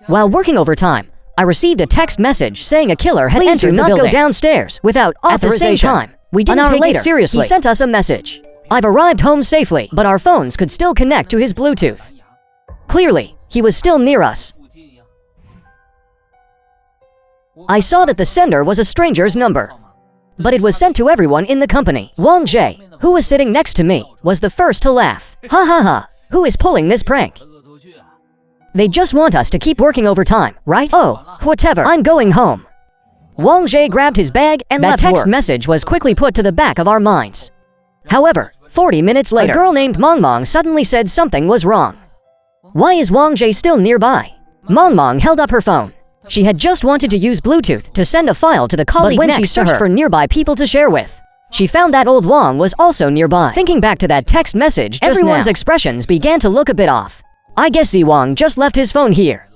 While working overtime, I received a text message saying a killer had entered the building. Go downstairs without authorization. At the same time, we didn't take it seriously. He sent us a message. I've arrived home safely, but our phones could still connect to his Bluetooth. Clearly, he was still near us. I saw that the sender was a stranger's number, but it was sent to everyone in the company. Wang Jie, who was sitting next to me, was the first to laugh. Ha ha ha, who is pulling this prank? They just want us to keep working overtime, right? Oh, whatever, I'm going home. Wang Jie grabbed his bag and left. That text message was quickly put to the back of our minds. However, 40 minutes later, a girl named Mong Mong suddenly said something was wrong. Why is Wang Jie still nearby? Mong Mong held up her phone. She had just wanted to use Bluetooth to send a file to the colleague next to her. But when she searched for nearby people to share with, she found that old Wang was also nearby. Thinking back to that text message just now, everyone's expressions began to look a bit off. I guess Wang just left his phone here.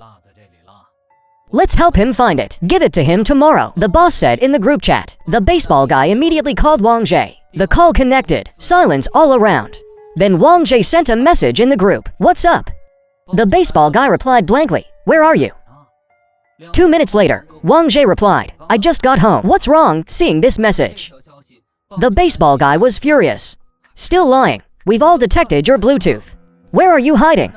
Let's help him find it. Give it to him tomorrow, the boss said in the group chat. The baseball guy immediately called Wang Jie. The call connected. Silence all around. Then Wang Jie sent a message in the group. What's up? The baseball guy replied blankly. Where are you? 2 minutes later, Wang Jie replied, I just got home. What's wrong seeing this message? The baseball guy was furious. Still lying. We've all detected your Bluetooth. Where are you hiding?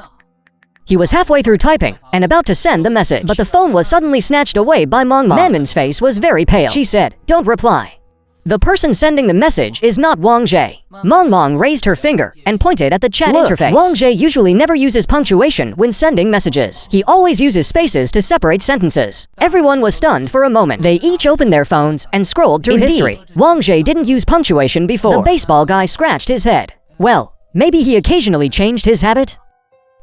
He was halfway through typing and about to send the message, but the phone was suddenly snatched away by Mong Mong. Manman's face was very pale. She said, don't reply. The person sending the message is not Wang Jie. Mong Mong raised her finger and pointed at the chat interface. Wang Jie usually never uses punctuation when sending messages. He always uses spaces to separate sentences. Everyone was stunned for a moment. They each opened their phones and scrolled through history. Wang Jie didn't use punctuation before. The baseball guy scratched his head. Well, maybe he occasionally changed his habit?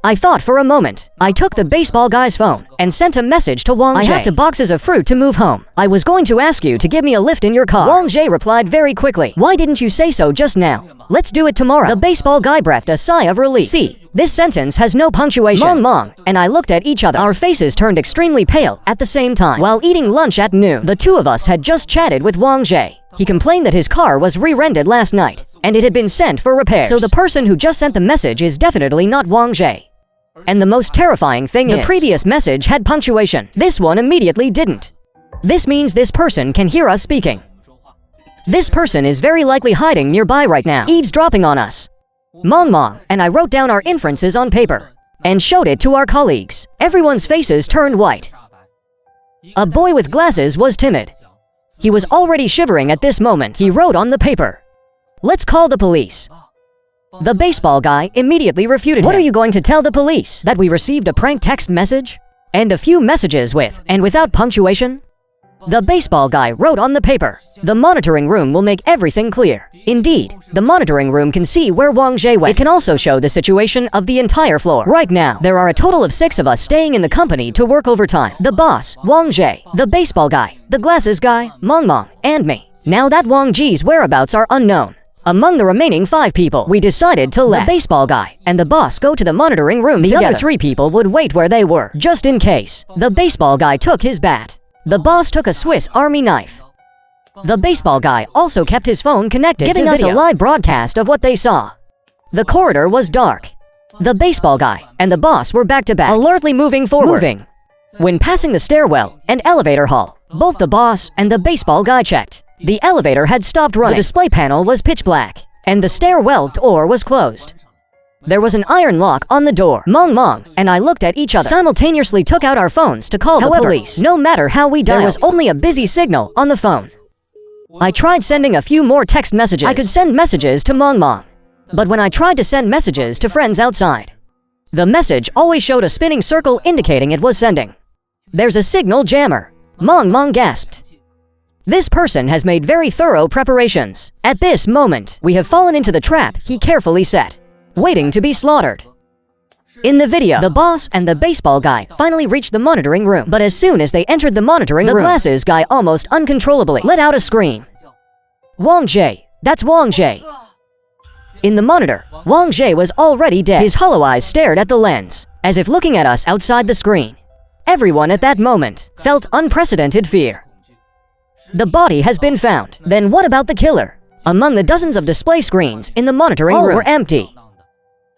I thought for a moment. I took the baseball guy's phone and sent a message to Wang Jie. I have 2 boxes of fruit to move home. I was going to ask you to give me a lift in your car. Wang Jie replied very quickly. Why didn't you say so just now? Let's do it tomorrow. The baseball guy breathed a sigh of relief. See, this sentence has no punctuation. Mong Mong and I looked at each other. Our faces turned extremely pale at the same time. While eating lunch at noon, the 2 of us had just chatted with Wang Jie. He complained that his car was re-rented last night and it had been sent for repairs. So the person who just sent the message is definitely not Wang Jie. And the most terrifying thing is, the previous message had punctuation. This one immediately didn't. This means this person can hear us speaking. This person is very likely hiding nearby right now, eavesdropping on us. Mong Mong and I wrote down our inferences on paper and showed it to our colleagues. Everyone's faces turned white. A boy with glasses was timid. He was already shivering at this moment. He wrote on the paper, let's call the police. The baseball guy immediately refuted him. What are you going to tell the police? That we received a prank text message? And a few messages with and without punctuation? The baseball guy wrote on the paper, the monitoring room will make everything clear. Indeed, the monitoring room can see where Wang Jie went. It can also show the situation of the entire floor. Right now, there are a total of 6 of us staying in the company to work overtime. The boss, Wang Jie, the baseball guy, the glasses guy, Mong Mong, and me. Now that Wang Jie's whereabouts are unknown, among the remaining 5 people, we decided to let the baseball guy and the boss go to the monitoring room together. The other 3 people would wait where they were, just in case. The baseball guy took his bat. The boss took a Swiss Army knife. The baseball guy also kept his phone connected, giving us a live broadcast of what they saw. The corridor was dark. The baseball guy and the boss were back to back, alertly moving forward. When passing the stairwell and elevator hall, both the boss and the baseball guy checked. The elevator had stopped running. The display panel was pitch black, and the stairwell door was closed. There was an iron lock on the door. Mong Mong and I looked at each other, simultaneously took out our phones to call the police. No matter how we dialed, there was only a busy signal on the phone. I tried sending a few more text messages. I could send messages to Mong Mong, but when I tried to send messages to friends outside, the message always showed a spinning circle indicating it was sending. There's a signal jammer. Mong Mong gasped. This person has made very thorough preparations. At this moment, we have fallen into the trap he carefully set, waiting to be slaughtered. In the video, the boss and the baseball guy finally reached the monitoring room, but as soon as they entered the monitoring room, the glasses guy almost uncontrollably let out a scream. Wang Jie, that's Wang Jie. In the monitor, Wang Jie was already dead. His hollow eyes stared at the lens, as if looking at us outside the screen. Everyone at that moment felt unprecedented fear. The body has been found. Then what about the killer? Among the dozens of display screens in the monitoring room were empty.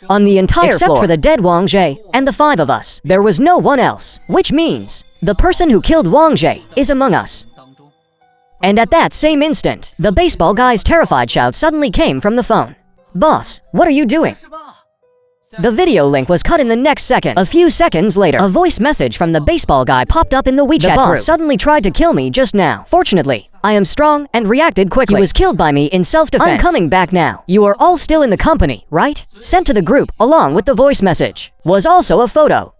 On the entire floor, except for the dead Wang Jie and the 5 of us, there was no one else, which means the person who killed Wang Jie is among us. And at that same instant, the baseball guy's terrified shout suddenly came from the phone. "Boss, what are you doing?" The video link was cut in the next second. A few seconds later, a voice message from the baseball guy popped up in the WeChat group. The boss suddenly tried to kill me just now. Fortunately, I am strong and reacted quickly. He was killed by me in self-defense. I'm coming back now. You are all still in the company, right? Sent to the group, along with the voice message, was also a photo.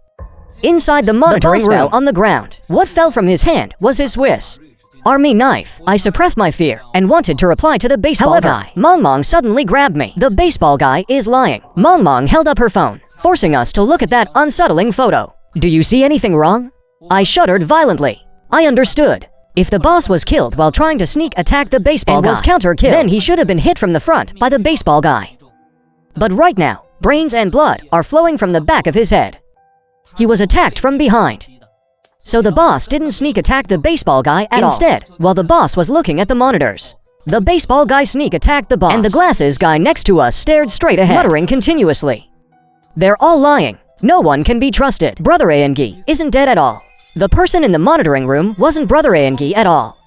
Inside the monitoring room, on the ground. What fell from his hand was his Swiss Army knife. I suppressed my fear and wanted to reply to the baseball guy. Mong Mong suddenly grabbed me. The baseball guy is lying. Mong Mong held up her phone, forcing us to look at that unsettling photo. "Do you see anything wrong?" I shuddered violently. I understood. If the boss was killed while trying to sneak attack the baseball guy and was counter-killed, then he should have been hit from the front by the baseball guy. But right now, brains and blood are flowing from the back of his head. He was attacked from behind. So the boss didn't sneak attack the baseball guy at all. Instead, while the boss was looking at the monitors, the baseball guy sneak attacked the boss, and the glasses guy next to us stared straight ahead, muttering continuously. They're all lying. No one can be trusted. Brother Aengi isn't dead at all. The person in the monitoring room wasn't Brother Aengi at all.